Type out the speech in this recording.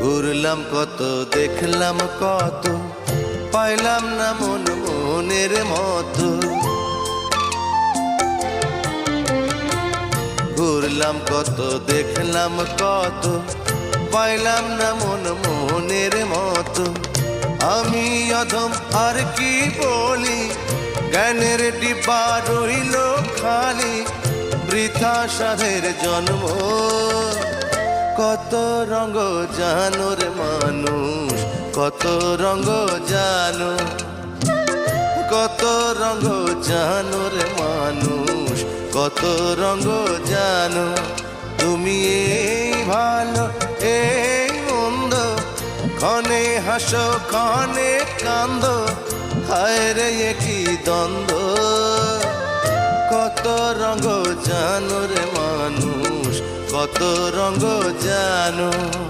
ঘুরলাম কত, দেখলাম কত, পাইলাম না মন মনের মতো। ঘুরলাম কত, দেখলাম কত, পাইলাম না মন মনের মতো। আমি অধম আর কি বলি, জ্ঞানের ডিব্বা রইল খালি, বৃথা সাধের জন্ম। কত রঙ জানো রে মানুষ, কত রঙ জানো, কত রঙ জানো রে মানুষ, কত রঙ জানো। তুমি এই ভালো এই মন্দ, ক্ষণে হাসো ক্ষণে কান্দো, হায় রে কি দ্বন্দ্ব। কত রঙ জানো রে মানুষ, কত রঙ জানো।